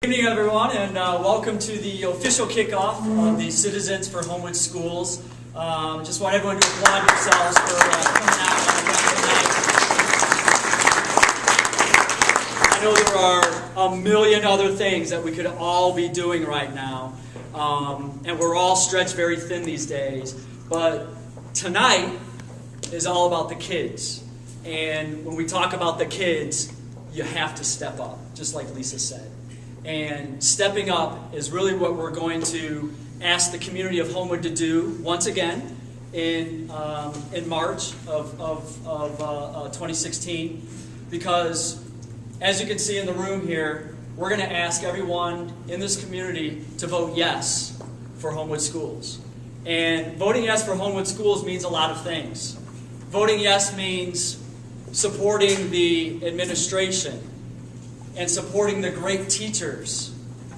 Good evening, everyone, and welcome to the official kickoff of the Citizens for Homewood Schools. Just want everyone to applaud yourselves for coming out on Wednesday night. I know there are a million other things that we could all be doing right now, and we're all stretched very thin these days, but tonight is all about the kids. And when we talk about the kids, you have to step up, just like Lisa said. And stepping up is really what we're going to ask the community of Homewood to do once again in March of 2016. Because, as you can see in the room here, we're going to ask everyone in this community to vote yes for Homewood Schools. And voting yes for Homewood Schools means a lot of things. Voting yes means supporting the administration and supporting the great teachers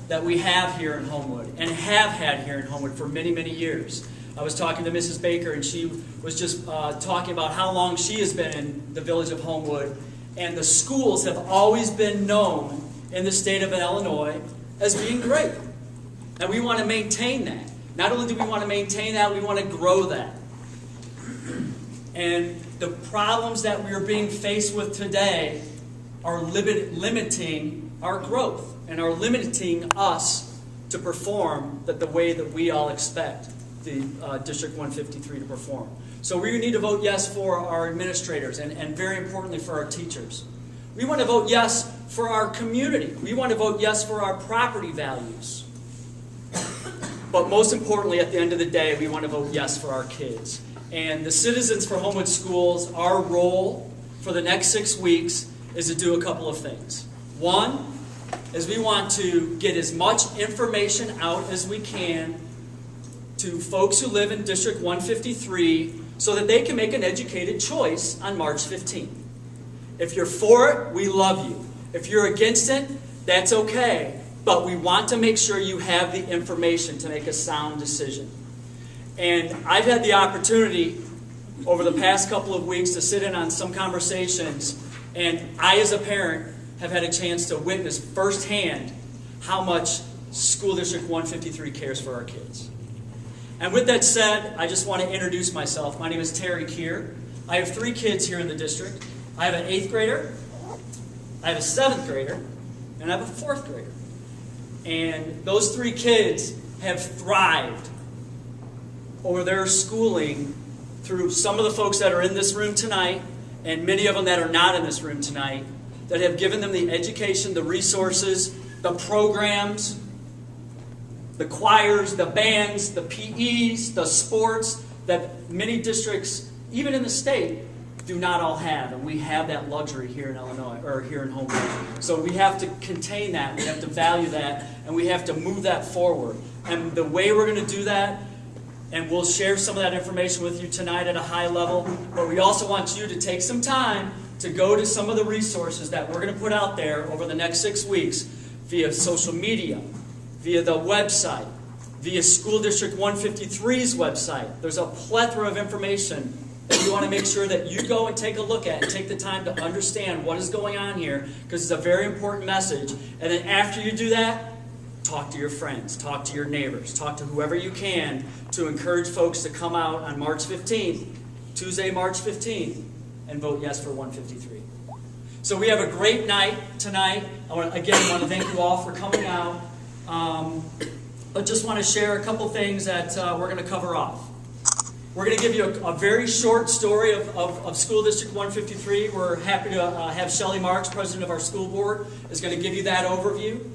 that we have here in Homewood and have had here in Homewood for many, many years. I was talking to Mrs. Baker, and she was just talking about how long she has been in the village of Homewood, and the schools have always been known in the state of Illinois as being great. And we want to maintain that. Not only do we want to maintain that, we want to grow that. And the problems that we are being faced with today are limiting our growth and are limiting us to perform the way that we all expect the District 153 to perform. So we need to vote yes for our administrators and very importantly for our teachers. We want to vote yes for our community. We want to vote yes for our property values. But most importantly, at the end of the day, we want to vote yes for our kids. And the Citizens for Homewood Schools, our role for the next 6 weeks is to do a couple of things. One is we want to get as much information out as we can to folks who live in District 153 so that they can make an educated choice on March 15th. If you're for it, we love you. If you're against it, that's okay. But we want to make sure you have the information to make a sound decision. And I've had the opportunity over the past couple of weeks to sit in on some conversations, and I, as a parent, have had a chance to witness firsthand how much School District 153 cares for our kids. And with that said, I just want to introduce myself. My name is Terry Keigher. I have 3 kids here in the district. I have an 8th grader, I have a 7th grader, and I have a 4th grader. And those 3 kids have thrived over their schooling through some of the folks that are in this room tonight and many of them that are not in this room tonight, that have given them the education, the resources, the programs, the choirs, the bands, the PEs, the sports that many districts, even in the state, do not all have. And we have that luxury here in Illinois, or here in Homewood. So we have to contain that, we have to value that, and we have to move that forward. And the way we're going to do that, and we'll share some of that information with you tonight at a high level, but we also want you to take some time to go to some of the resources that we're going to put out there over the next 6 weeks via social media, via the website, via School District 153's website. There's a plethora of information that you want to make sure that you go and take a look at and take the time to understand what is going on here, because it's a very important message. And then after you do that, talk to your friends, talk to your neighbors, talk to whoever you can to encourage folks to come out on March 15th, Tuesday, March 15th, and vote yes for 153. So we have a great night tonight. I want to thank you all for coming out. But just want to share a couple things that we're going to cover off. We're going to give you a very short story of School District 153. We're happy to have Shelly Marks, president of our school board, is going to give you that overview.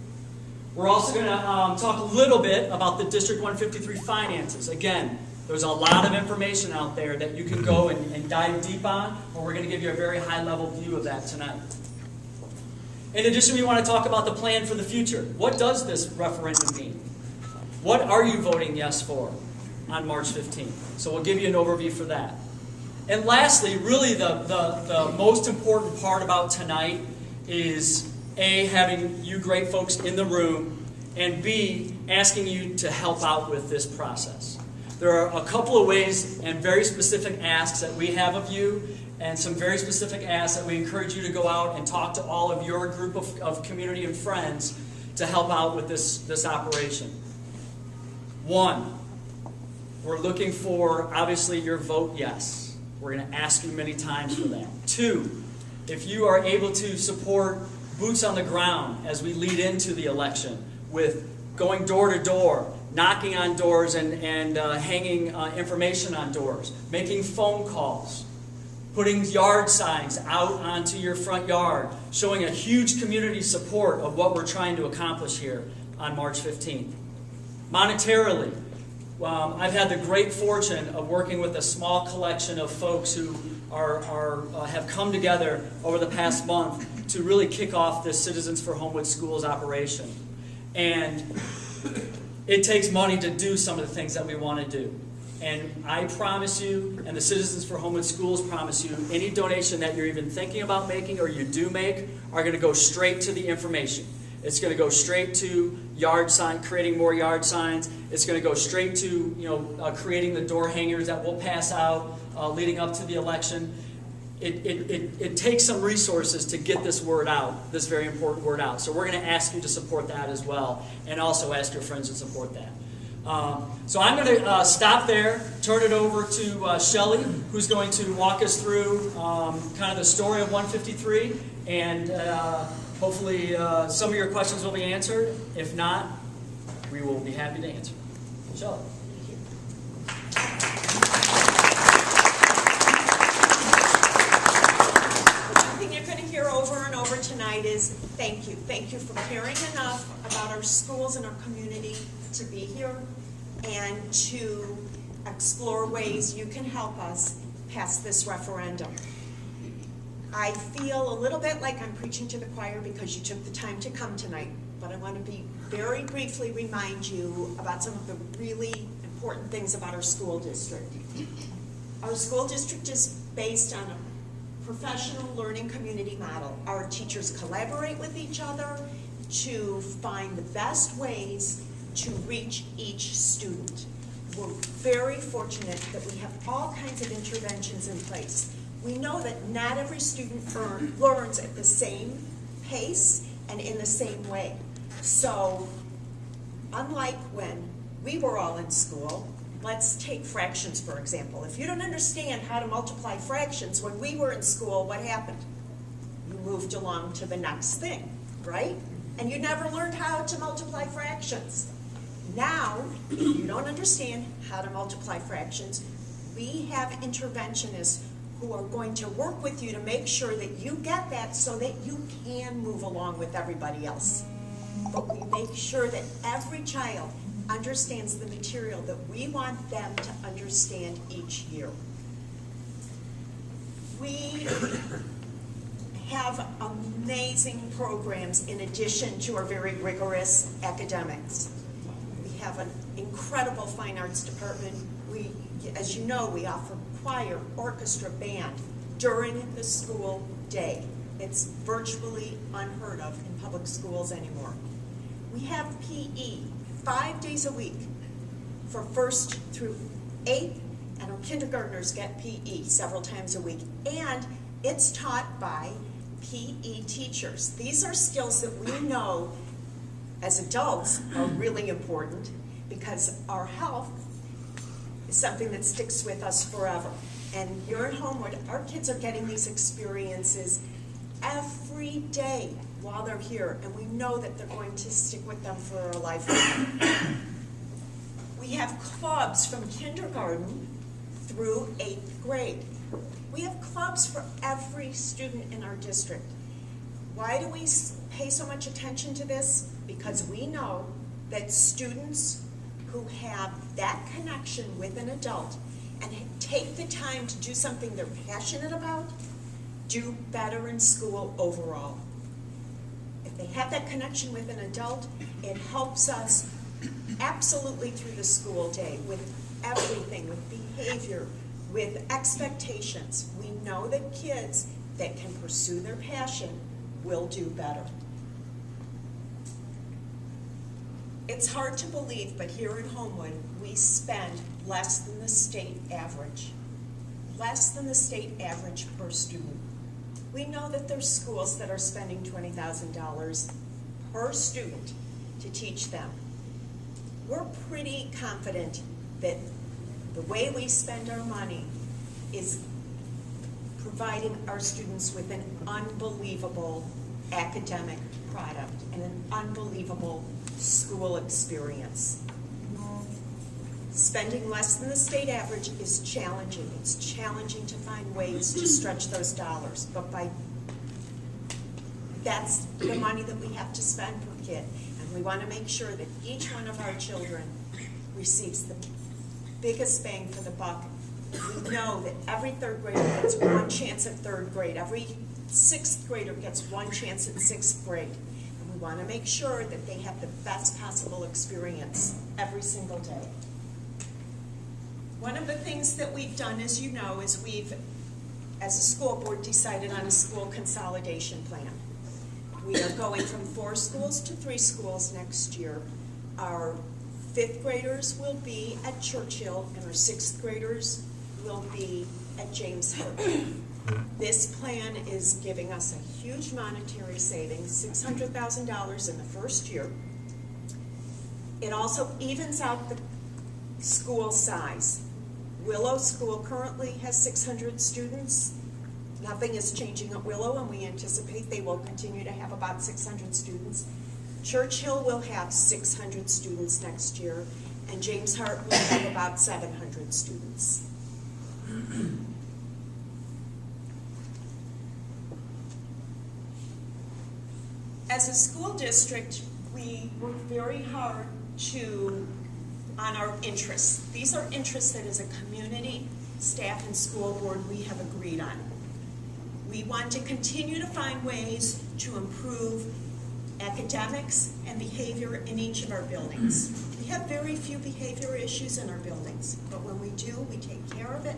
We're also going to talk a little bit about the District 153 finances. Again, there's a lot of information out there that you can go and dive deep on, but we're going to give you a very high-level view of that tonight. In addition, we want to talk about the plan for the future. What does this referendum mean? What are you voting yes for on March 15th? So we'll give you an overview for that. And lastly, really the most important part about tonight is A, having you great folks in the room, and B, asking you to help out with this process. There are a couple of ways and very specific asks that we have of you, and some very specific asks that we encourage you to go out and talk to all of your group of community and friends to help out with this operation. One, we're looking for, obviously, your vote yes. We're going to ask you many times for that. Two, if you are able to support boots on the ground as we lead into the election with going door to door, knocking on doors and hanging information on doors, making phone calls, putting yard signs out onto your front yard, showing a huge community support of what we're trying to accomplish here on March 15th. Monetarily, I've had the great fortune of working with a small collection of folks who have come together over the past month to really kick off this Citizens for Homewood Schools operation. And it takes money to do some of the things that we want to do. And I promise you, and the Citizens for Homewood Schools promise you, any donation that you're even thinking about making or you do make are going to go straight to the information. It's going to go straight to creating more yard signs. It's going to go straight to creating the door hangers that we'll pass out leading up to the election. It takes some resources to get this word out, this very important word out. So we're going to ask you to support that as well, and also ask your friends to support that. So I'm going to stop there, turn it over to Shelly, who's going to walk us through kind of the story of 153, and hopefully some of your questions will be answered. If not, we will be happy to answer. Shelly. Over and over tonight is thank you. Thank you for caring enough about our schools and our community to be here and to explore ways you can help us pass this referendum. I feel a little bit like I'm preaching to the choir because you took the time to come tonight, but I want to very briefly remind you about some of the really important things about our school district. Our school district is based on a professional learning community model. Our teachers collaborate with each other to find the best ways to reach each student. We're very fortunate that we have all kinds of interventions in place. We know that not every student learns at the same pace and in the same way. So, unlike when we were all in school, let's take fractions, for example. If you don't understand how to multiply fractions, when we were in school, what happened? You moved along to the next thing, right? And you never learned how to multiply fractions. Now, if you don't understand how to multiply fractions, we have interventionists who are going to work with you to make sure that you get that so that you can move along with everybody else. But we make sure that every child understands the material that we want them to understand each year. We have amazing programs in addition to our very rigorous academics. We have an incredible fine arts department. As you know, we offer choir, orchestra, band during the school day. It's virtually unheard of in public schools anymore. We have PE 5 days a week for 1st through 8th, and our kindergartners get PE several times a week. And it's taught by PE teachers. These are skills that we know as adults are really important because our health is something that sticks with us forever. And here at Homewood, our kids are getting these experiences every day while they're here, and we know that they're going to stick with them for a lifetime. We have clubs from kindergarten through 8th grade. We have clubs for every student in our district. Why do we pay so much attention to this? Because we know that students who have that connection with an adult and take the time to do something they're passionate about do better in school overall. If they have that connection with an adult, it helps us absolutely through the school day with everything, with behavior, with expectations. We know that kids that can pursue their passion will do better. It's hard to believe, but here in Homewood, we spend less than the state average. Less than the state average per student. We know that there's schools that are spending $20,000 per student to teach them. We're pretty confident that the way we spend our money is providing our students with an unbelievable academic product and an unbelievable school experience. Spending less than the state average is challenging. It's challenging to find ways to stretch those dollars, but that's the money that we have to spend per kid, and we want to make sure that each one of our children receives the biggest bang for the buck. We know that every third grader gets one chance at third grade. Every sixth grader gets one chance at sixth grade. And we want to make sure that they have the best possible experience every single day. One of the things that we've done, as you know, is we've, as a school board, decided on a school consolidation plan. We are going from 4 schools to 3 schools next year. Our 5th graders will be at Churchill, and our 6th graders will be at James Hart. This plan is giving us a huge monetary savings, $600,000 in the first year. It also evens out the school size. Willow School currently has 600 students. Nothing is changing at Willow, and we anticipate they will continue to have about 600 students. Churchill will have 600 students next year, and James Hart will have about 700 students. As a school district, we work very hard on our interests. These are interests that as a community, staff, and school board we have agreed on. We want to continue to find ways to improve academics and behavior in each of our buildings. We have very few behavior issues in our buildings, but when we do, we take care of it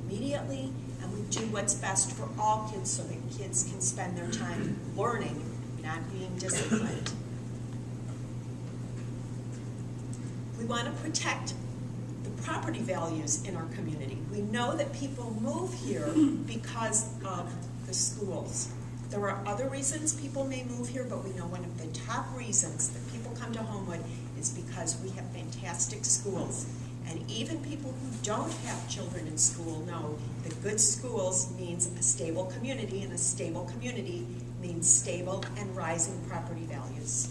immediately, and we do what's best for all kids so that kids can spend their time learning, not being disciplined. We want to protect the property values in our community. We know that people move here because of the schools. There are other reasons people may move here, but we know one of the top reasons that people come to Homewood is because we have fantastic schools. And even people who don't have children in school know that good schools means a stable community, and a stable community means stable and rising property values.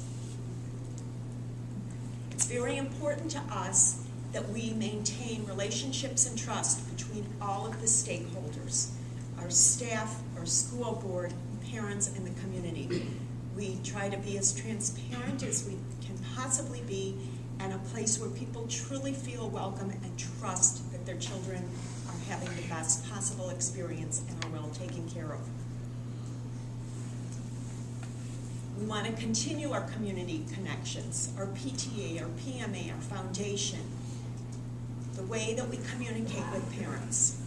It's very important to us that we maintain relationships and trust between all of the stakeholders, our staff, our school board, parents, and the community. We try to be as transparent as we can possibly be, and a place where people truly feel welcome and trust that their children are having the best possible experience and are well taken care of. We want to continue our community connections, our PTA, our PMA, our foundation, the way that we communicate with parents.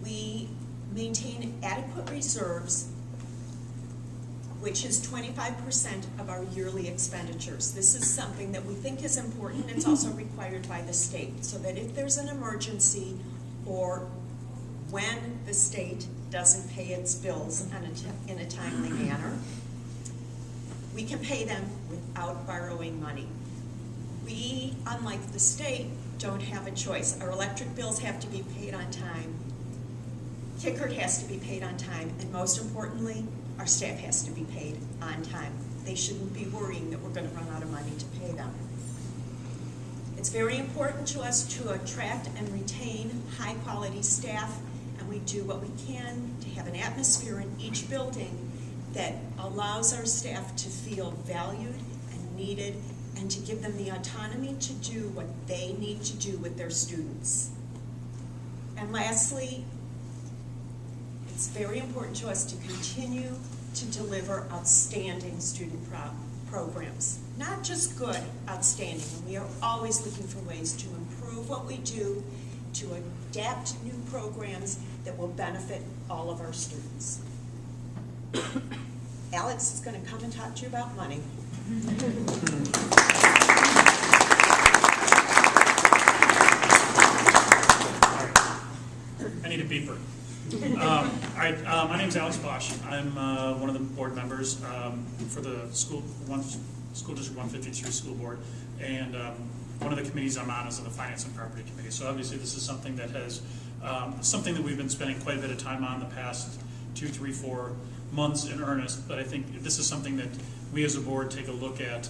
We maintain adequate reserves, which is 25% of our yearly expenditures. This is something that we think is important. It's also required by the state, so that if there's an emergency or when the state doesn't pay its bills in a timely manner, we can pay them without borrowing money. We, unlike the state, don't have a choice. Our electric bills have to be paid on time. Kicker has to be paid on time, and most importantly, our staff has to be paid on time. They shouldn't be worrying that we're going to run out of money to pay them. It's very important to us to attract and retain high-quality staff, and we do what we can to have an atmosphere in each building that allows our staff to feel valued and needed, and to give them the autonomy to do what they need to do with their students. And lastly, it's very important to us to continue to deliver outstanding student programs. Not just good, outstanding. And we are always looking for ways to improve what we do, to adapt new programs that will benefit all of our students. Alex is going to come and talk to you about money. I need a beeper. All right, My name is Alex Bosch. I'm one of the board members for the School District 153 School Board, and one of the committees I'm on is the Finance and Property Committee. So obviously this is something that has something that we've been spending quite a bit of time on the past 2, 3, 4 months in earnest. But I think this is something that we as a board take a look at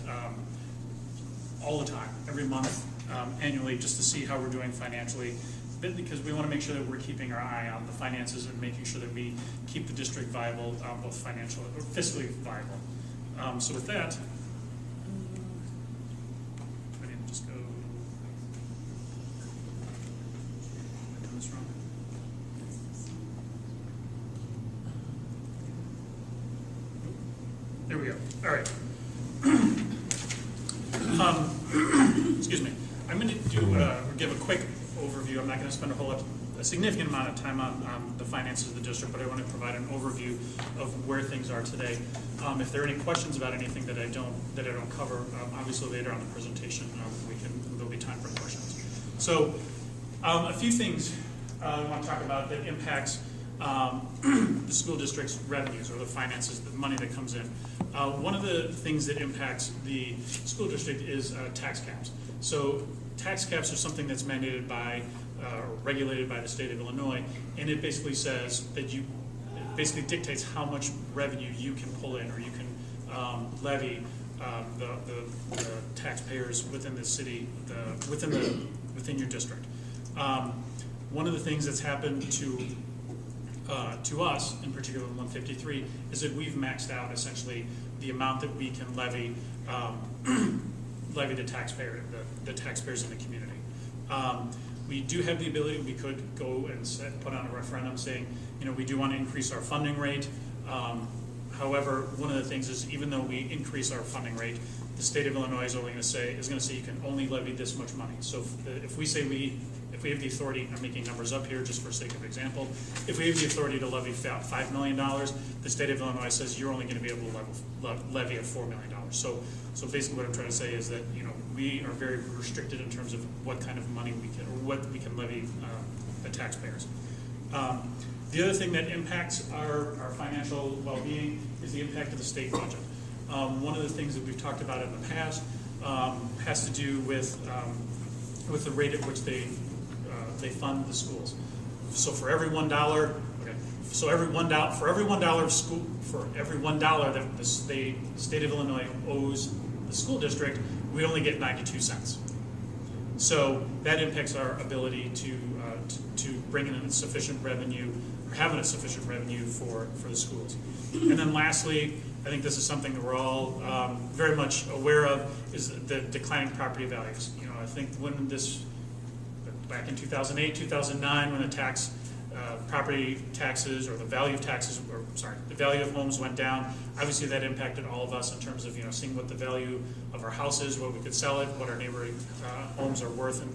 all the time, every month, annually, just to see how we're doing financially. Because we want to make sure that we're keeping our eye on the finances and making sure that we keep the district viable, both financially or fiscally viable. So with that, I didn't just go. Am I doing this wrong? There we go. All right. Excuse me. I'm going to do give a quick overview. I'm not going to spend a significant amount of time on the finances of the district, but I want to provide an overview of where things are today. If there are any questions about anything that I don't cover, obviously later on the presentation, there'll be time for questions. So, a few things I want to talk about that impacts the school district's revenues or the finances, the money that comes in. One of the things that impacts the school district is tax caps. So tax caps are something that's mandated by or regulated by the state of Illinois, and it basically says that it basically dictates how much revenue you can pull in or you can levy the taxpayers within the city, within your district. One of the things that's happened to us, in particular in 153, is that we've maxed out essentially the amount that we can levy the taxpayers in the community. We do have the ability, we could go and put on a referendum saying, we do want to increase our funding rate. However, one of the things is even though we increase our funding rate, the state of Illinois is going to say you can only levy this much money. So if we say if we have the authority, I'm making numbers up here just for sake of example, if we have the authority to levy $5 million, the state of Illinois says you're only going to be able to levy at $4 million. So basically what I'm trying to say is that we are very restricted in terms of what kind of money what we can levy the taxpayers. The other thing that impacts our financial well-being is the impact of the state budget. One of the things that we've talked about in the past has to do with the rate at which they fund the schools. So for every $1, for every $1 that the state of Illinois owes the school district, we only get 92 cents. So that impacts our ability to bring in sufficient revenue, or having a sufficient revenue for the schools. And then lastly, I think this is something that we're all very much aware of, is the declining property values. I think when back in 2008, 2009, when the property taxes or the value of homes went down, obviously that impacted all of us in terms of seeing what the value of our house is, what we could sell it, what our neighboring homes are worth, and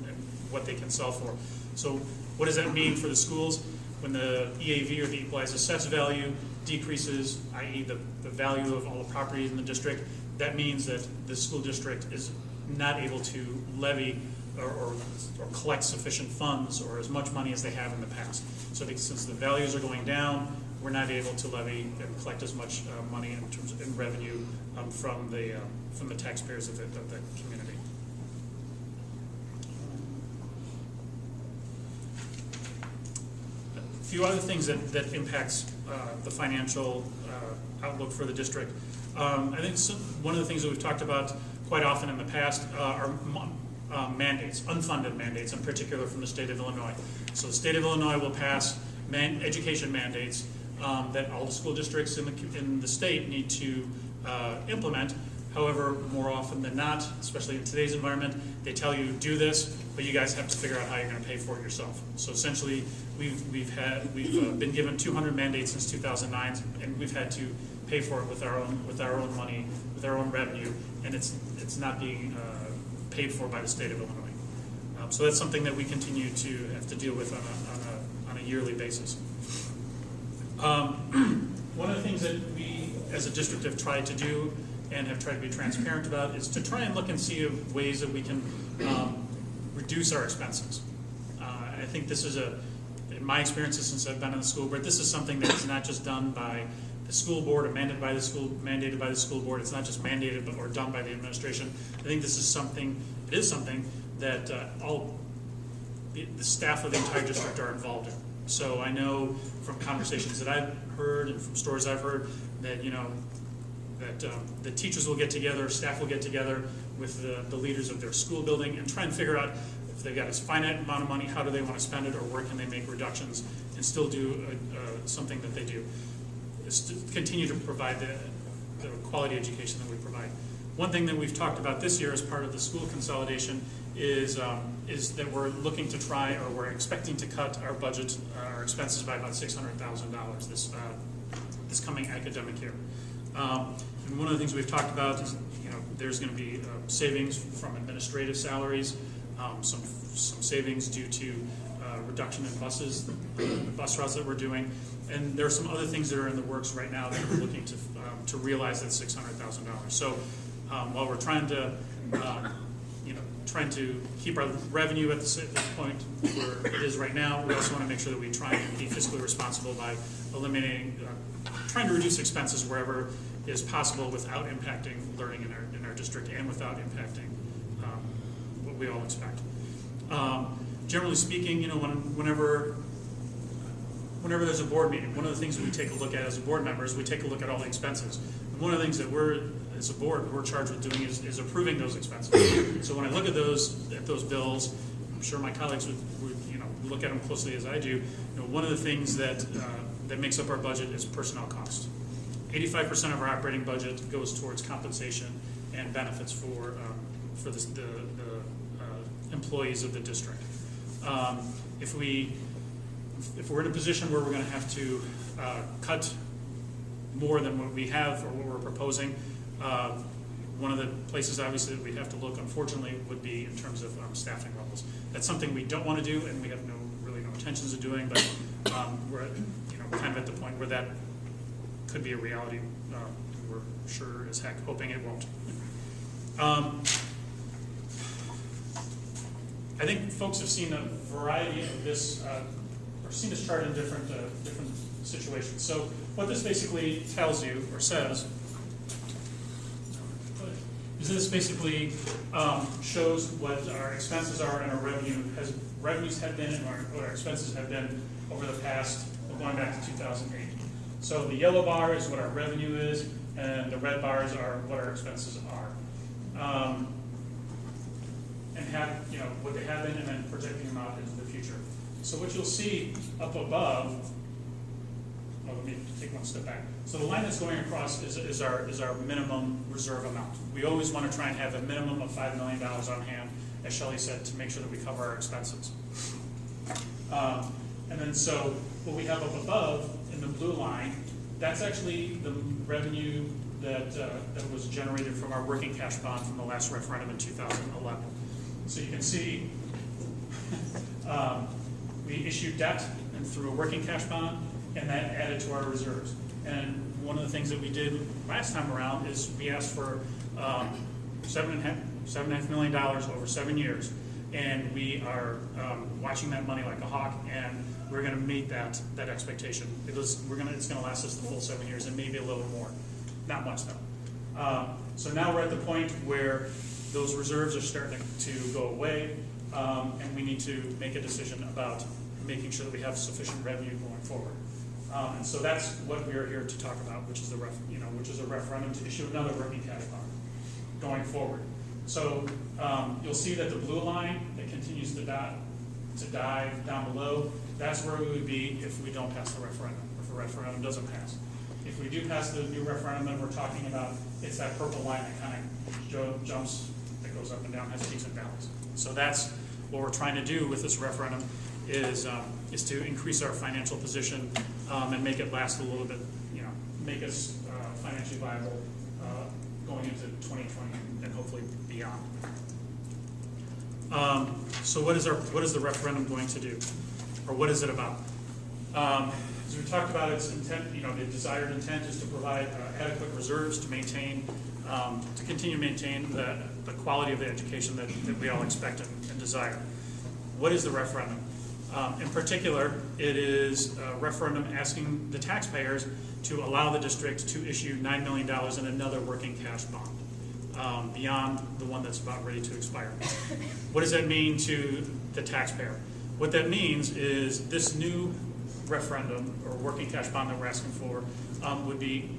what they can sell for. So what does that mean for the schools? When the EAV or the equalized assessed value decreases, i.e. the value of all the properties in the district, that means that the school district is not able to levy or collect sufficient funds or as much money as they have in the past. So since the values are going down, we're not able to levy and collect as much money in terms of revenue from the taxpayers of the community. A few other things that impacts the financial outlook for the district. I think one of the things that we've talked about quite often in the past are mandates, unfunded mandates, in particular from the state of Illinois. So the state of Illinois will pass education mandates that all the school districts in the state need to implement. However, more often than not, especially in today's environment, they tell you do this, but you guys have to figure out how you're going to pay for it yourself. So essentially, we've been given 200 mandates since 2009, and we've had to pay for it with our own money, with our own revenue, and it's not being paid for by the state of Illinois. So that's something that we continue to have to deal with on a yearly basis. One of the things that we as a district have tried to do and have tried to be transparent about is to try and look and see ways that we can reduce our expenses. And I think this is in my experiences since I've been on the school board, this is something that is not just done by the school board or mandated by the school board. It's not just mandated or done by the administration. I think this is something, it is something that all the staff of the entire district are involved in. So I know from conversations that I've heard and from stories I've heard that, you know, that the teachers will get together, staff will get together with the leaders of their school building and try and figure out if they've got a finite amount of money, how do they want to spend it, or where can they make reductions and still do something that they do. Is to continue to provide the quality education that we provide. One thing that we've talked about this year as part of the school consolidation is that we're looking to try, or we're expecting to cut our budget, our expenses by about $600,000 this coming academic year. And one of the things we've talked about is, you know, there's going to be savings from administrative salaries, some savings due to reduction in buses, the bus routes that we're doing, and there are some other things that are in the works right now that we're looking to realize that $600,000. So while we're trying to trying to keep our revenue at the point where it is right now, we also want to make sure that we try and be fiscally responsible by eliminating, trying to reduce expenses wherever is possible without impacting learning in our district and without impacting what we all expect. Generally speaking, you know, whenever there's a board meeting, one of the things that we take a look at as a board member is we take a look at all the expenses. And one of the things that as a board, we're charged with doing is approving those expenses. So when I look at those bills, I'm sure my colleagues would you know, look at them closely as I do. You know, one of the things that makes up our budget is personnel cost. 85% of our operating budget goes towards compensation and benefits for the employees of the district. If we're in a position where we're going to have to cut more than what we have or what we're proposing, one of the places obviously that we have to look, unfortunately, would be in terms of staffing levels. That's something we don't want to do, and we have really no intentions of doing, but we're kind of at the point where that could be a reality. We're sure as heck hoping it won't. I think folks have seen a variety of this, or seen this chart in different situations. So what this basically tells you, or says, is this basically shows what our expenses are and our revenues have been and what our expenses have been over the past, going back to 2008. So the yellow bar is what our revenue is, and the red bars are what our expenses are. And have, what they have been, and then projecting them out into the future. So what you'll see up above, let me take one step back. So the line that's going across is our minimum reserve amount. We always want to try and have a minimum of $5 million on hand, as Shelly said, to make sure that we cover our expenses. And then so what we have up above in the blue line, that's actually the revenue that was generated from our working cash bond from the last referendum in 2011. So you can see we issued debt and through a working cash bond, and that added to our reserves. And one of the things that we did last time around is we asked for $7.5 million over 7 years, and we are watching that money like a hawk, and we're going to meet that expectation. It's going to last us the full 7 years, and maybe a little more, not much though. So now we're at the point where those reserves are starting to go away, and we need to make a decision about making sure that we have sufficient revenue going forward. And so that's what we are here to talk about, which is a referendum to issue another working cash bond going forward. So you'll see that the blue line that continues to dive down below, that's where we would be if we don't pass the referendum, if the referendum doesn't pass. If we do pass the new referendum that we're talking about, it's that purple line that kind of jumps, that goes up and down, has peaks and valleys. So that's what we're trying to do with this referendum is to increase our financial position and make it last a little bit, make us financially viable going into 2020 and hopefully beyond. So what is the referendum going to do, or what is it about? As we talked about, its intent, the desired intent is to provide adequate reserves to maintain, to continue to maintain the quality of the education that we all expect and desire. What is the referendum? In particular, it is a referendum asking the taxpayers to allow the district to issue $9 million in another working cash bond beyond the one that's about ready to expire. What does that mean to the taxpayer? What that means is this new referendum or working cash bond that we're asking for would be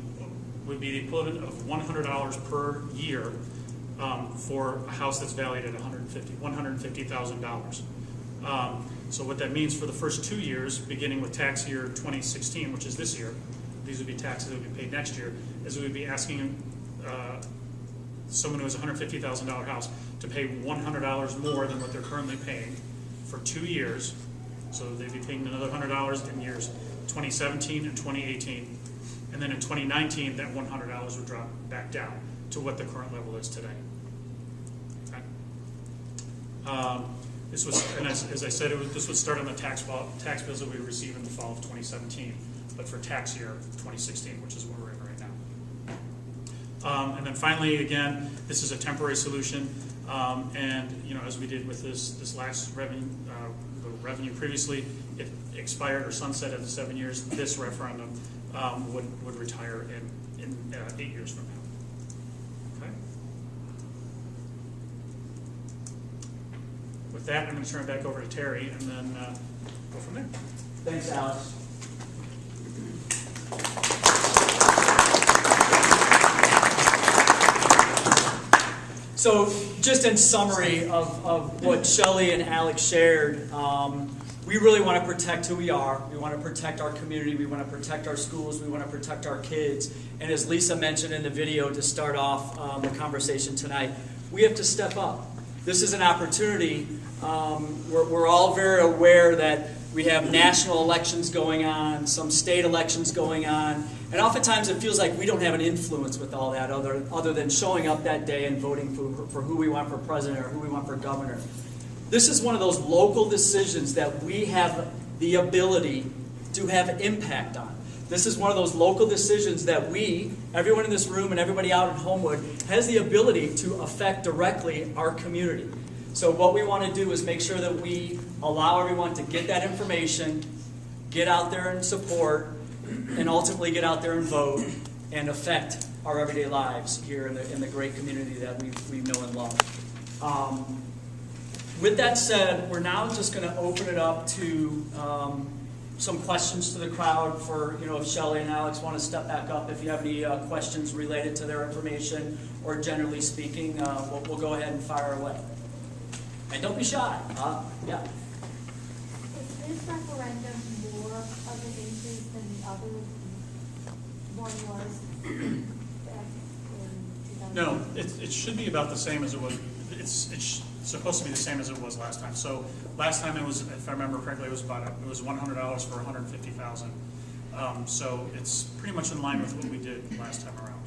the equivalent of $100 per year for a house that's valued at $150,000. So what that means for the first 2 years, beginning with tax year 2016, which is this year, these would be taxes that would be paid next year, is we would be asking someone who has a $150,000 house to pay $100 more than what they're currently paying for 2 years. So they'd be paying another $100 in years 2017 and 2018. And then in 2019, that $100 would drop back down to what the current level is today. Okay. This was, and as I said, this would start on the tax bills that we receive in the fall of 2017, but for tax year 2016, which is what we're in right now. And then finally, again, this is a temporary solution, and as we did with this last revenue previously, it expired or sunset after 7 years. This referendum would retire in 8 years from now. Okay. With that, I'm going to turn it back over to Terry, and then go from there. Thanks, Alex. So just in summary of what Shelly and Alex shared, we really want to protect who we are. We want to protect our community. We want to protect our schools. We want to protect our kids. And as Lisa mentioned in the video to start off the conversation tonight, we have to step up. This is an opportunity. We're all very aware that we have national elections going on, some state elections going on, and oftentimes it feels like we don't have an influence with all that other than showing up that day and voting for who we want for president or who we want for governor. This is one of those local decisions that we have the ability to have impact on. This is one of those local decisions that we, everyone in this room and everybody out in Homewood, has the ability to affect directly our community. So what we want to do is make sure that we allow everyone to get that information, get out there and support, and ultimately get out there and vote and affect our everyday lives here in the great community that we know and love. With that said, we're now just going to open it up to some questions to the crowd for, if Shelly and Alex want to step back up. If you have any questions related to their information or generally speaking, we'll go ahead and fire away. And don't be shy. Yeah. Is this referendum more of an increase than the other one was back in 2000? No, it should be about the same as it was. It's supposed to be the same as it was last time. So last time it was, if I remember correctly, it was $100 for $150,000. So it's pretty much in line with what we did last time around.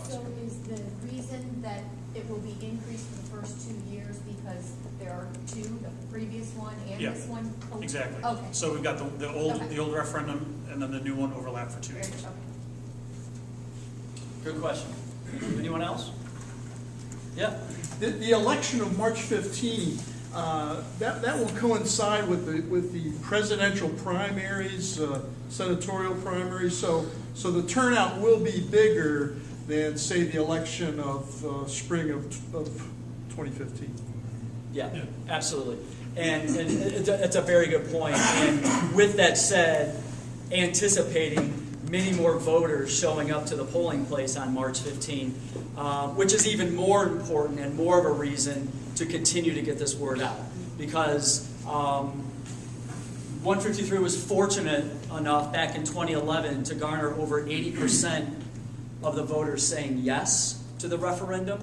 So is the reason that it will be increased for the first 2 years because there are two, the previous one and this one? Oh, exactly. Okay. So we've got the old referendum and then the new one overlap for 2 years. Okay. Good question. Anyone else? Yeah. The election of March 15, that will coincide with the presidential primaries, senatorial primaries. So the turnout will be bigger than, say, the election of spring of 2015. Yeah, absolutely. And it's a very good point. And with that said, anticipating many more voters showing up to the polling place on March 15, which is even more important and more of a reason to continue to get this word out. Because 153 was fortunate enough back in 2011 to garner over 80% of the voters saying yes to the referendum.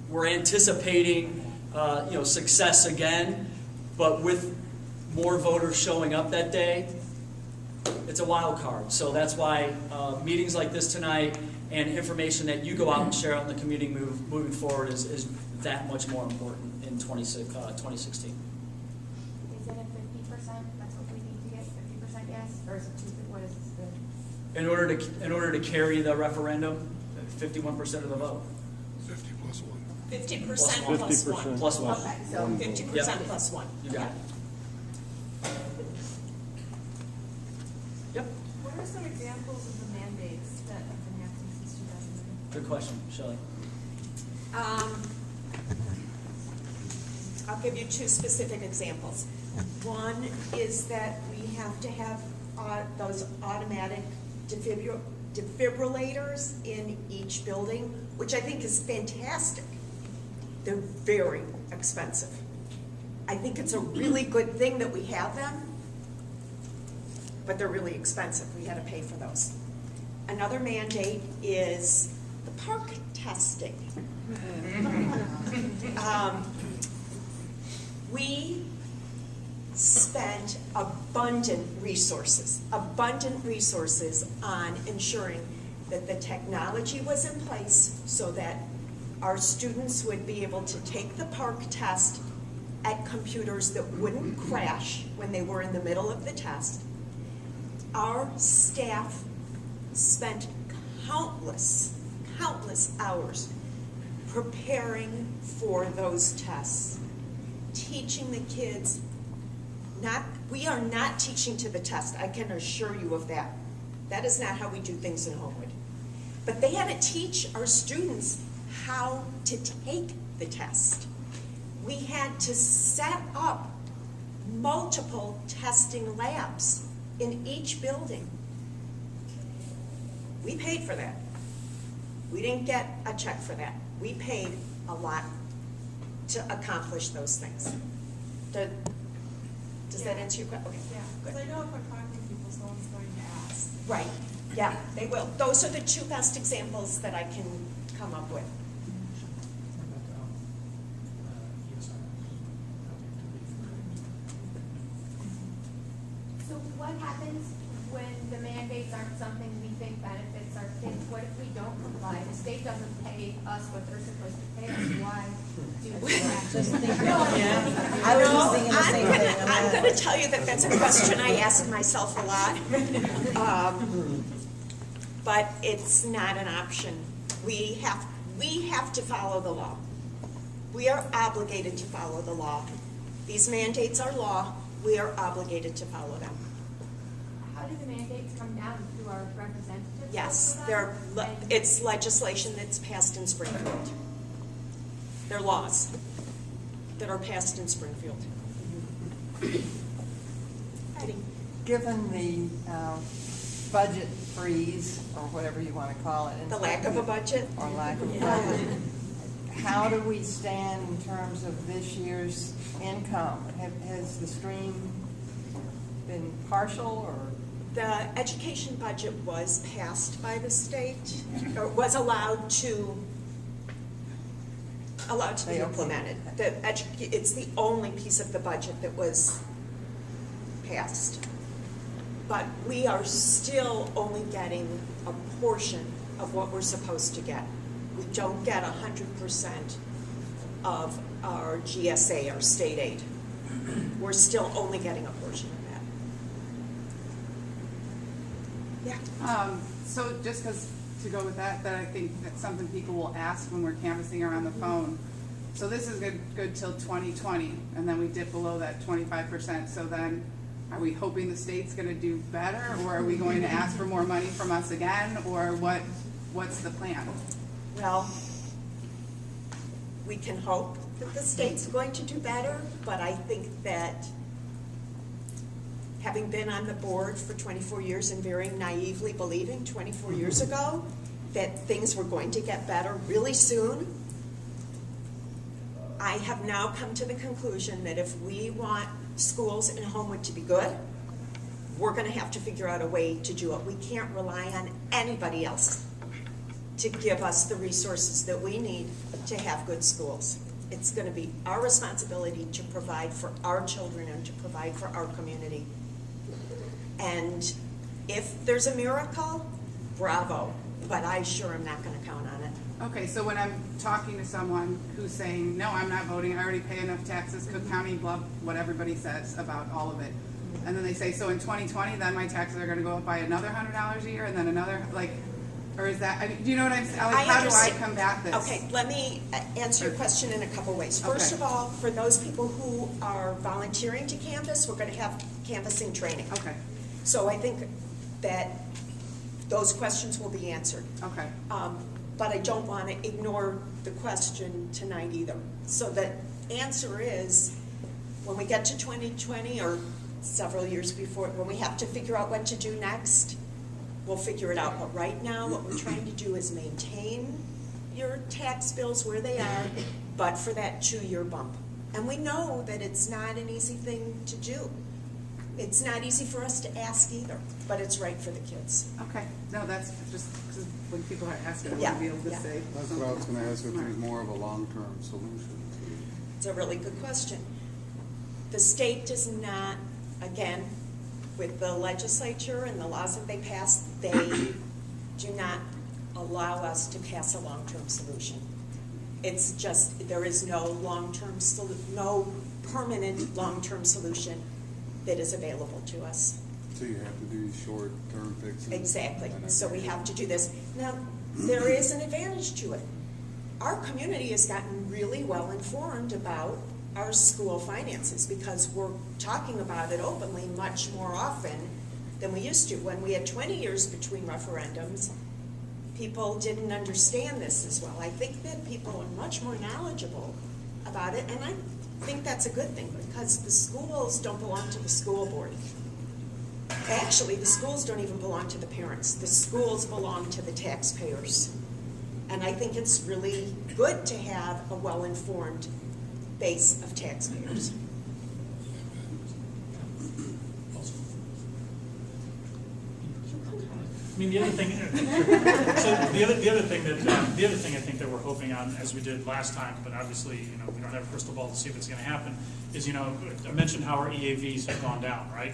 We're anticipating success again, but with more voters showing up that day, it's a wild card. So that's why meetings like this tonight and information that you go out and share out in the community moving forward is that much more important in 2016. Is it a 50%? That's what we need to get, 50% yes? Or is it what is the... In order to carry the referendum, 51% of the vote. 50 plus 1. 50% Plus plus one. 50% Plus one. Okay, so 50% Yep. plus one. You got it. Yep, What are some examples of the mandates that have been acting since 2009? good question, Shelley. I'll give you two specific examples. One is that we have to have those automatic defibrillators in each building, which I think is fantastic. They're very expensive. I think it's a really good thing that we have them, but they're really expensive. We had to pay for those. Another mandate is the park testing. We spent abundant resources on ensuring that the technology was in place so that our students would be able to take the park test at computers that wouldn't crash when they were in the middle of the test. Our staff spent countless hours preparing for those tests, teaching the kids. We are not teaching to the test, I can assure you of that. That is not how we do things in Homewood. But they had to teach our students how to take the test. We had to set up multiple testing labs in each building. We paid for that. We didn't get a check for that. We paid a lot to accomplish those things. Does that answer your question? Okay. Yeah, because I know if I'm talking to people, someone's going to ask. Right, yeah, they will. Those are the two best examples that I can come up with. So what happens when the mandates aren't something we think benefits our kids? What if we don't comply? The state doesn't pay us what they're supposed to pay us. Why do we that? I was just thinking the same thing. I'm going to tell you that that's a question I ask myself a lot. But it's not an option. We have to follow the law. We are obligated to follow the law. These mandates are law. We are obligated to follow them. How do the mandates come down through our representatives? Yes, And- it's legislation that's passed in Springfield. They're laws that are passed in Springfield. Given the budget freeze, or whatever you want to call it. in The lack of a budget? Or lack of a budget, how do we stand in terms of this year's income? Has the stream been partial, or? The education budget was passed by the state, or was allowed to be implemented. It's the only piece of the budget that was passed. But we are still only getting a portion of what we're supposed to get. We don't get 100% of our GSA, our state aid. We're still only getting a portion of that. Yeah. So just because, to go with that I think that's something people will ask when we're canvassing or on the phone. So this is good till 2020, and then we dip below that 25%. So then, are we hoping the state's going to do better, or are we going to ask for more money from us again, or what's the plan? Well, we can hope that the state's going to do better, but I think that having been on the board for 24 years and very naively believing 24 years ago that things were going to get better really soon, I have now come to the conclusion that if we want schools in Homewood to be good, we're going to have to figure out a way to do it. We can't rely on anybody else to give us the resources that we need to have good schools. It's going to be our responsibility to provide for our children and to provide for our community. And if there's a miracle, bravo, but I sure am not going to count on it. Okay, so when I'm talking to someone who's saying, no, I'm not voting, I already pay enough taxes, Cook County, blah, what everybody says about all of it. And then they say, so in 2020, then my taxes are gonna go up by another $100 a year, and then another, like, Or is that, I mean, do you know what I'm saying? Like, I how do I understand. combat this? Okay, let me answer your question in a couple ways. First Okay. of all, for those people who are volunteering to canvass, we're going to have canvassing training. Okay, So I think that those questions will be answered. okay. But I don't want to ignore the question tonight either. So the answer is, when we get to 2020 or several years before, when we have to figure out what to do next, we'll figure it out. But right now, what we're trying to do is maintain your tax bills where they are, but for that 2-year bump. And we know that it's not an easy thing to do. It's not easy for us to ask either, but it's right for the kids. Okay, no, that's just, 'cause when people are asking, I Yeah, want to be able to yeah. say. That's what I was gonna ask, if there's more of a long-term solution It's a really good question. The state does not, again, with the legislature and the laws that they pass, they do not allow us to pass a long-term solution. It's just, there is no long-term, no permanent long-term solution that is available to us. So you have to do short-term fixes? Exactly, and so we everything. have to do this. Now, there is an advantage to it. Our community has gotten really well informed about our school finances because we're talking about it openly much more often than we used to. When we had 20 years between referendums, people didn't understand this as well. I think that people are much more knowledgeable about it, and I think that's a good thing because the schools don't belong to the school board. Actually, the schools don't even belong to the parents. The schools belong to the taxpayers. And I think it's really good to have a well-informed base of taxpayers. I mean, the other thing, so the other thing I think that we're hoping on, as we did last time, but obviously, you know, we don't have a crystal ball to see if it's going to happen, is, you know, I mentioned how our EAVs have gone down, right?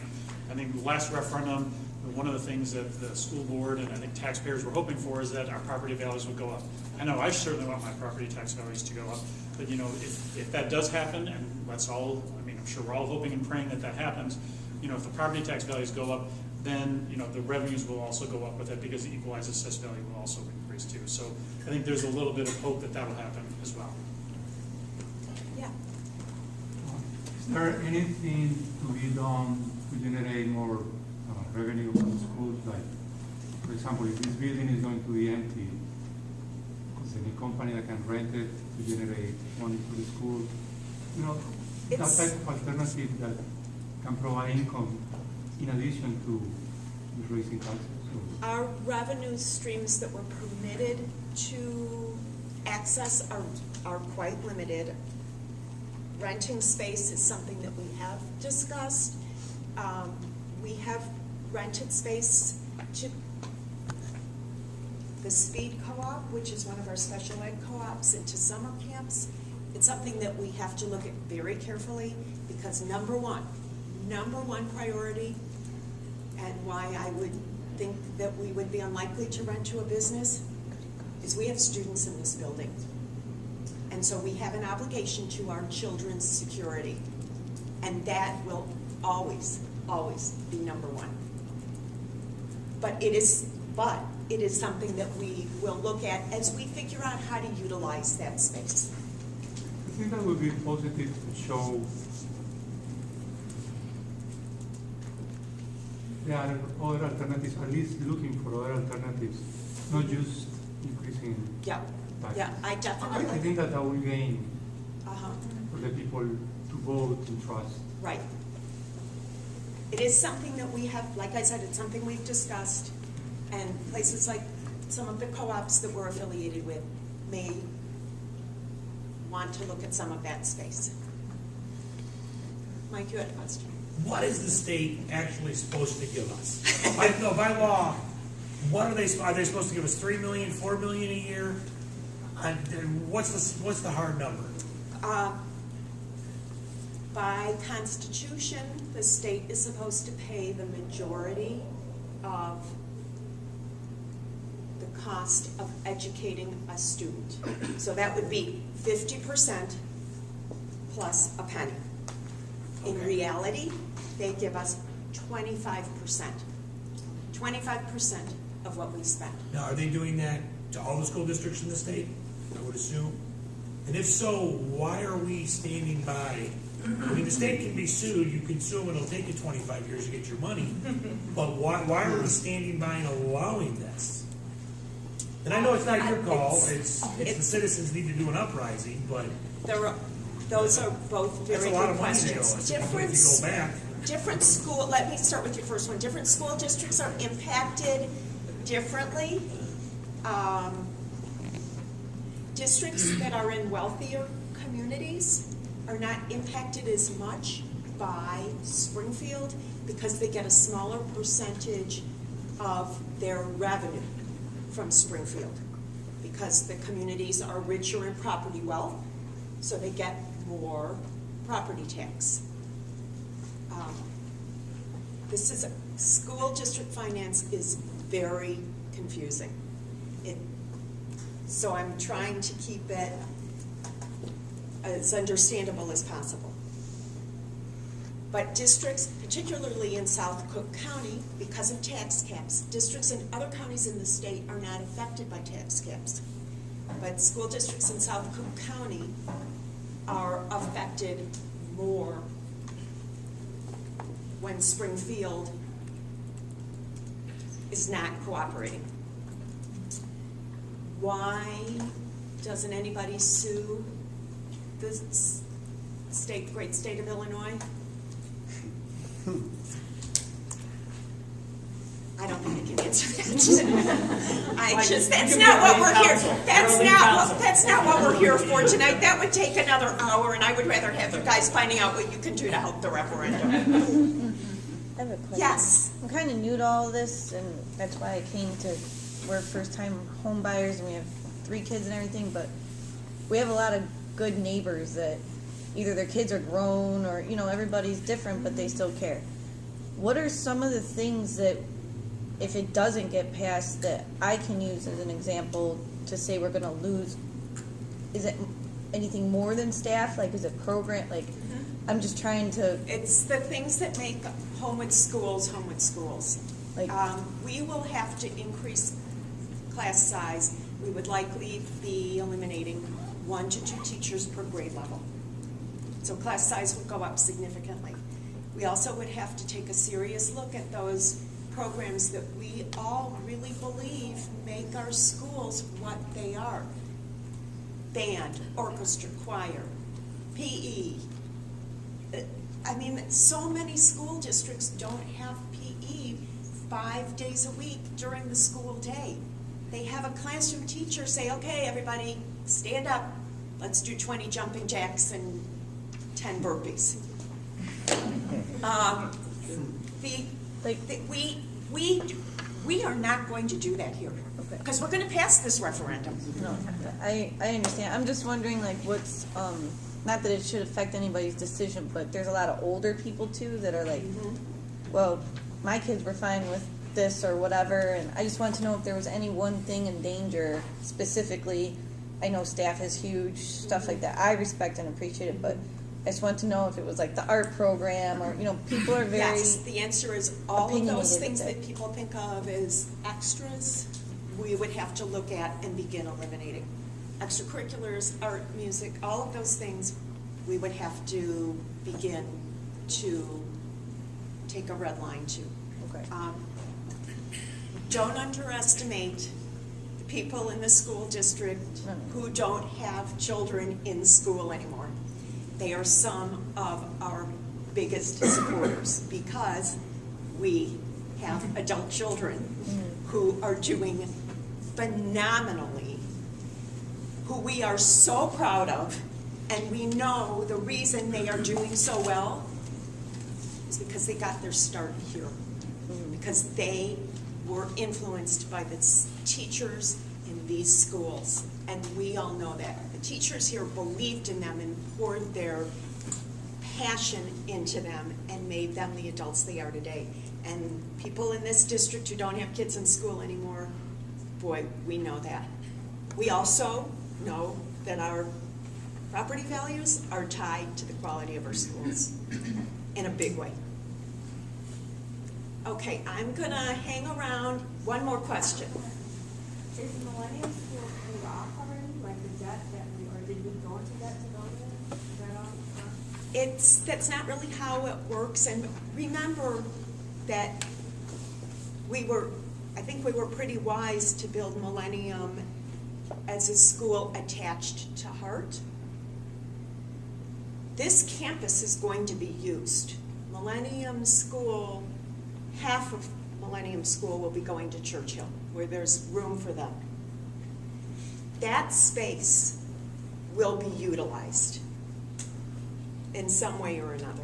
I think the last referendum, one of the things that the school board and I think taxpayers were hoping for is that our property values would go up. I know I certainly want my property tax values to go up, but you know, if that does happen, and let's all, I mean, I'm sure we're all hoping and praying that that happens, you know, if the property tax values go up, then, you know, the revenues will also go up with it because the equalized assessed value will also increase too. So I think there's a little bit of hope that that'll happen as well. Yeah. Is there anything to be done to generate more revenue from schools? Like, for example, if this building is going to be empty, is there any company that can rent it to generate money for the school? You know, that type of alternative that can provide income in addition to raising taxes. Our revenue streams that we're permitted to access are quite limited. Renting space is something that we have discussed. We have rented space to the Speed Co-op, which is one of our special ed co-ops, and to summer camps. It's something that we have to look at very carefully because number one priority, and why I would think that we would be unlikely to rent to a business, is we have students in this building. And so we have an obligation to our children's security. And that will always, always be number one. But it is something that we will look at as we figure out how to utilize that space. I think that would be positive to show there are other alternatives, at least looking for other alternatives, not just increasing Yeah, taxes. yeah, I I definitely. think that will gain Uh-huh. for the people to vote and trust. Right. It is something that we have, like I said, it's something we've discussed, and places like some of the co-ops that we're affiliated with may want to look at some of that space. Mike, you had a question? What is the state actually supposed to give us? By law, what are they supposed to give us? 3 million, 4 million a year? And what's the hard number? By Constitution, the state is supposed to pay the majority of the cost of educating a student. So that would be 50% plus a penny. In Okay. reality, they give us 25%. 25% of what we spend. Now, are they doing that to all the school districts in the state? I would assume. And if so, why are we standing by? I mean, the state can be sued, you can sue them, and it'll take you 25 years to get your money. But why are we standing by and allowing this? And I know it's not your call, it's the citizens need to do an uprising, but Those are both that's very a lot good of money to go. questions. If you go back. Different school, let me start with your first one. Different school districts are impacted differently. Districts that are in wealthier communities are not impacted as much by Springfield because they get a smaller percentage of their revenue from Springfield because the communities are richer in property wealth, so they get more property tax. School district finance is very confusing. So I'm trying to keep it as understandable as possible. But districts, particularly in South Cook County, because of tax caps, districts in other counties in the state are not affected by tax caps. But school districts in South Cook County are affected more when Springfield is not cooperating. Why doesn't anybody sue the great state of Illinois? I don't think I can answer that. That's not what we're here. That's not what we're here for tonight. That would take another hour, and I would rather have you guys finding out what you can do to help the referendum. I have a question. Yes. I'm kind of new to all of this, and that's why I came to. We're first-time home buyers, and we have 3 kids and everything. But we have a lot of good neighbors that either their kids are grown, or everybody's different, but they still care. What are some of the things that, if it doesn't get passed, that I can use as an example to say we're going to lose? Is it anything more than staff? Like, is it program? Like, I'm just trying to. It's the things that make Homewood schools. Like, we will have to increase class size. We would likely be eliminating 1 to 2 teachers per grade level. So class size would go up significantly. We also would have to take a serious look at those programs that we all really believe make our schools what they are. Band, orchestra, choir, PE. I mean, so many school districts don't have PE 5 days a week during the school day. They have a classroom teacher say, okay, everybody, stand up. Let's do 20 jumping jacks and 10 burpees. We are not going to do that here because we're going to pass this referendum. No, I understand. I'm just wondering, like, what's not that it should affect anybody's decision, but there's a lot of older people too that are like, well, my kids were fine with this or whatever, and I just wanted to know if there was any one thing in danger specifically. I know staff is huge, stuff like that. I respect and appreciate it, but I just want to know if it was like the art program or, people are very. Yes, the answer is all of those things that people think of as extras, we would have to look at and begin eliminating. Extracurriculars, art, music, all of those things, we would have to begin to take a red line to. Okay. Don't underestimate the people in the school district who don't have children in school anymore. They are some of our biggest supporters because we have adult children who are doing phenomenally, who we are so proud of, and we know the reason they are doing so well is because they got their start here, because they were influenced by the teachers in these schools, and we all know that. The teachers here believed in them and poured their passion into them and made them the adults they are today. And people in this district who don't have kids in school anymore, boy, we know that. We also know that our property values are tied to the quality of our schools in a big way. Okay, I'm gonna hang around. One more question. Is Millennium School paid off already, like the debt that we, or did we go into debt to go there? Is that all? That's not really how it works, and remember that I think we were pretty wise to build Millennium as a school attached to Hart. This campus is going to be used. Millennium School, half of Millennium School will be going to Churchill, where there's room for them. That space will be utilized in some way or another.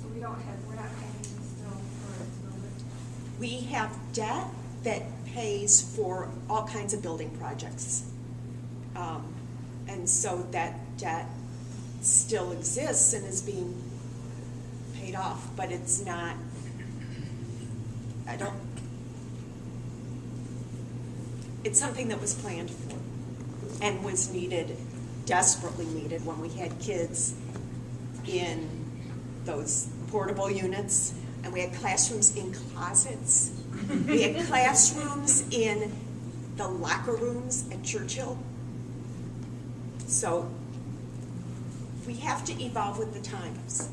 So we're not paying still for it to build it? We have debt that pays for all kinds of building projects. And so that debt still exists and is being paid off, but it's not, it's something that was planned for and was needed, desperately needed when we had kids in those portable units, and we had classrooms in closets. We had classrooms in the locker rooms at Churchill. So we have to evolve with the times.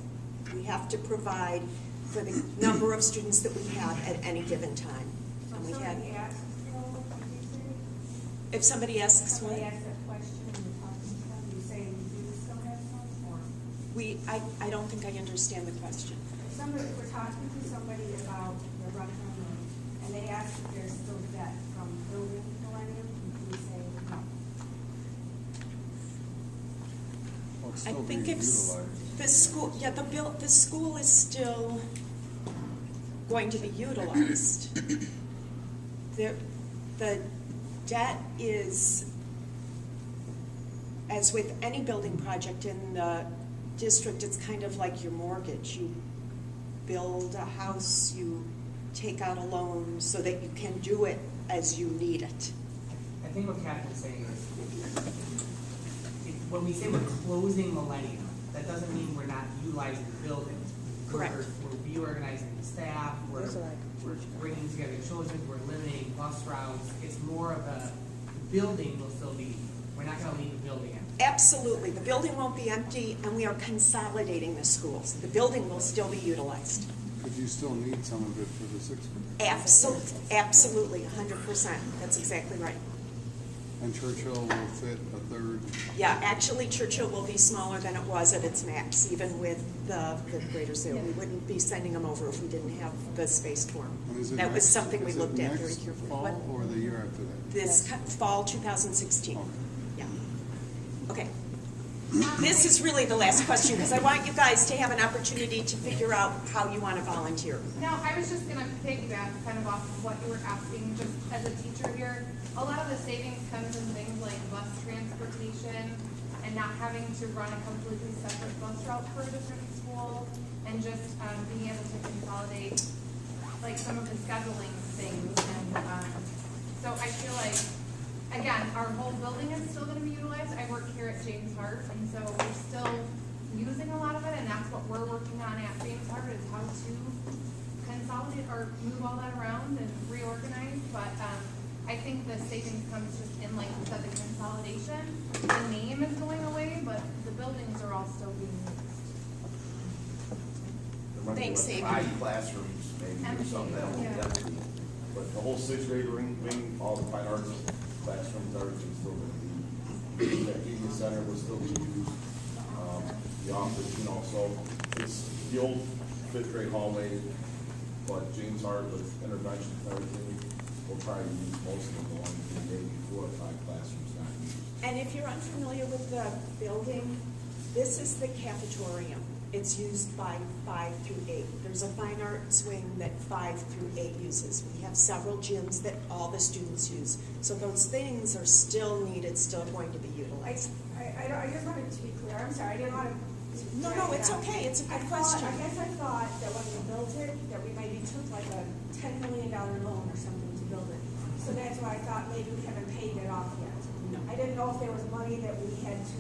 We have to provide for the number of students that we have at any given time. So And we somebody had, asks, what did you say? if somebody asks Somebody what, asks that question and you're talking to them, you say you do still have some, or? I don't think I understand the question. If somebody, we're talking to somebody about the run room, and they ask if there's still debt from building Millennium, you say no. Well, it's I still think being it's utilized. the school, yeah, the school is still going to be utilized. The debt is, as with any building project in the district, it's kind of like your mortgage. You build a house, you take out a loan so that you can do it as you need it. I think what Catherine's saying is, when we say we're closing Millennium, that doesn't mean we're not utilizing the building. Correct. We're reorganizing the staff, we're bringing together children, we're eliminating bus routes. It's more of the building will still be, we're not gonna leave the building empty. Absolutely, the building won't be empty, and we are consolidating the schools. The building will still be utilized. But you still need some of it for the sixth grade. Absolutely, 100%. That's exactly right. And Churchill will fit a third. Yeah, actually, Churchill will be smaller than it was at its max, even with the fifth graders there. We wouldn't be sending them over if we didn't have the space for them. And is it That was next- something we is it looked at very next carefully. Fall What? or the year after that? This fall 2016. Okay. Yeah. Okay. This is really the last question, because I want you guys to have an opportunity to figure out how you want to volunteer. Now, I was just gonna piggyback kind of off of what you were asking, just as a teacher here. A lot of the savings comes in things like bus transportation and not having to run a completely separate bus route for a different school, and just being able to consolidate like some of the scheduling things. And so I feel like, again, our whole building is still gonna be utilized. I work here at James Hart, and so we're still using a lot of it, and that's what we're working on at James Hart, is how to consolidate or move all that around and reorganize. But I think the savings comes just in, like you said, the consolidation. The name is going away, but the buildings are all still being used. There might be Thanks, like Amy. 5 classrooms, maybe, or Empty, something that will be yeah. empty. But the whole sixth grade wing, all the fine arts classrooms, everything's still gonna be, that media center will still be used. The office, so it's the old fifth grade hallway, but James Hart with interventions and everything, will probably use most of them, going maybe 4 or 5 classrooms not used. And if you're unfamiliar with the building, this is the cafetorium. It's used by 5 through 8. There's a fine arts wing that 5 through 8 uses. We have several gyms that all the students use. So those things are still needed, still going to be utilized. I just wanted to be clear, I'm sorry, I didn't want to. No, it's okay, it's a good question. I guess I thought that when we built it, that we maybe took like a $10 million loan or something to build it. So that's why I thought maybe we haven't paid it off yet. No. I didn't know if there was money that we had to,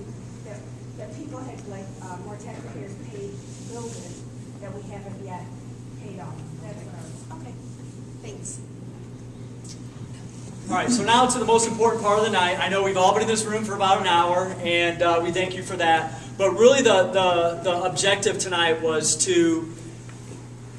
that people had, like, more taxpayers paid to build it, that we haven't yet paid off. That's what I was. Okay, thanks. All right, so now to the most important part of the night. I know we've all been in this room for about an hour, and we thank you for that. But really the objective tonight was to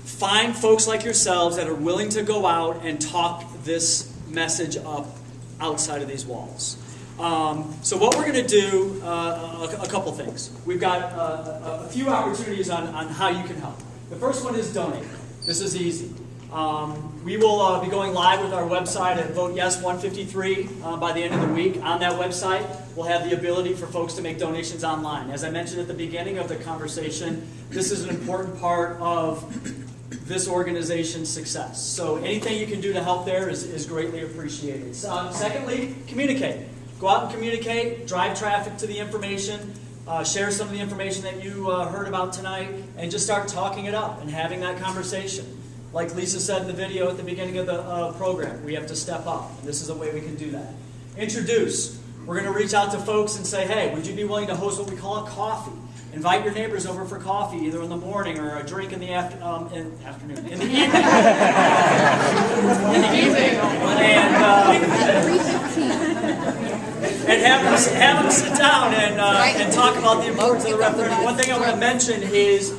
find folks like yourselves that are willing to go out and talk this message up outside of these walls. So what we're going to do, a couple things. We've got a few opportunities on how you can help. The first one is donate. This is easy. We will be going live with our website at Vote Yes 153 by the end of the week. On that website, we'll have the ability for folks to make donations online. As I mentioned at the beginning of the conversation, this is an important part of this organization's success. So anything you can do to help there is greatly appreciated. Secondly, communicate. Go out and communicate, drive traffic to the information, share some of the information that you heard about tonight, and just start talking it up and having that conversation. Like Lisa said in the video at the beginning of the program, we have to step up. And this is a way we can do that. Introduce. We're going to reach out to folks and say, hey, would you be willing to host what we call a coffee? Invite your neighbors over for coffee, either in the morning or a drink in the afternoon. In the evening. And have them sit down and talk about the importance of the referendum. One thing I want to mention is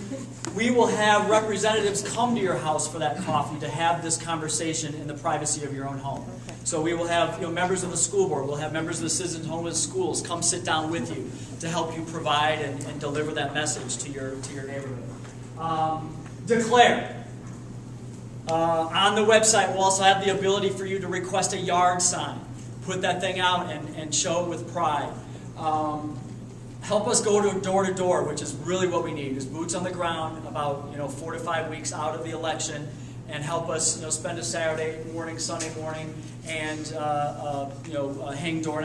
we will have representatives come to your house for that coffee to have this conversation in the privacy of your own home. So we will have members of the school board, we'll have members of the Citizens Homewood Schools come sit down with you to help you provide and deliver that message to your neighborhood. Declare. On the website, we'll also have the ability for you to request a yard sign. Put that thing out and show it with pride. Help us go door to door, which is really what we need, is boots on the ground about 4 to 5 weeks out of the election, and help us spend a Saturday morning, Sunday morning, and hang door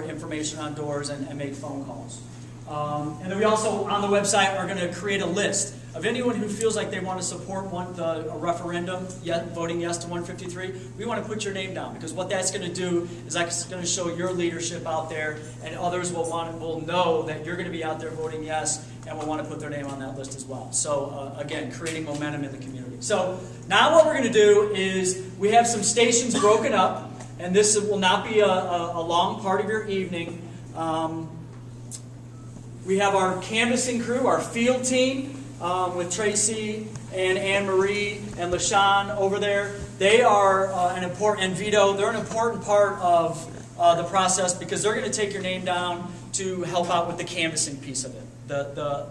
information on doors and make phone calls. And then we also on the website are going to create a list of anyone who feels like they want to support a referendum, voting yes to 153. We want to put your name down, because what that's going to do is that's going to show your leadership out there, and others will know that you're going to be out there voting yes, and will want to put their name on that list as well. So again, creating momentum in the community. So now what we're going to do is we have some stations broken up, and this will not be a long part of your evening. We have our canvassing crew, our field team, with Tracy and Anne-Marie and LaShawn over there. They are and Vito, they're an important part of the process, because they're going to take your name down to help out with the canvassing piece of it.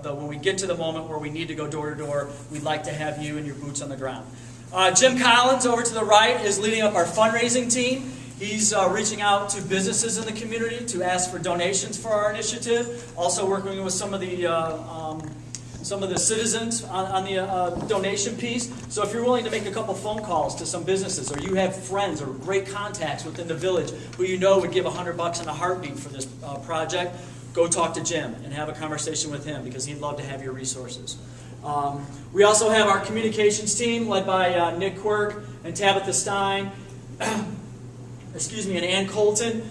When we get to the moment where we need to go door to door, we'd like to have you and your boots on the ground. Jim Collins over to the right is leading up our fundraising team. He's reaching out to businesses in the community to ask for donations for our initiative. Also working with some of the citizens on the donation piece. So if you're willing to make a couple phone calls to some businesses, or you have friends or great contacts within the village who would give $100 in a heartbeat for this project, go talk to Jim and have a conversation with him, because he'd love to have your resources. We also have our communications team led by Nick Quirk and Tabitha Stein. And Ann Colton.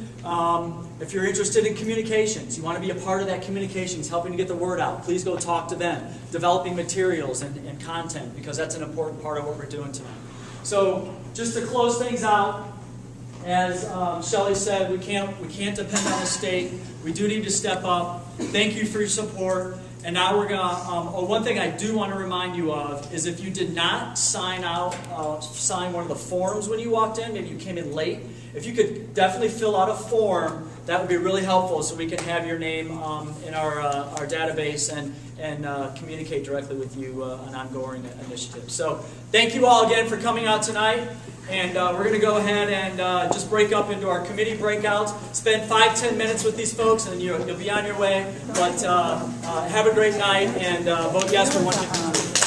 If you're interested in communications, you want to be a part of that communications, helping to get the word out, please go talk to them. Developing materials and content, because that's an important part of what we're doing tonight. So just to close things out, as Shelly said, we can't depend on the state. We do need to step up. Thank you for your support. And now we're going to, one thing I do want to remind you of is, if you did not sign one of the forms when you walked in, maybe you came in late, if you could definitely fill out a form, that would be really helpful, so we can have your name in our database and communicate directly with you on ongoing initiatives. So thank you all again for coming out tonight. And we're going to go ahead and just break up into our committee breakouts. Spend 5-10 minutes with these folks, and you'll be on your way. But have a great night, and vote yes for 153.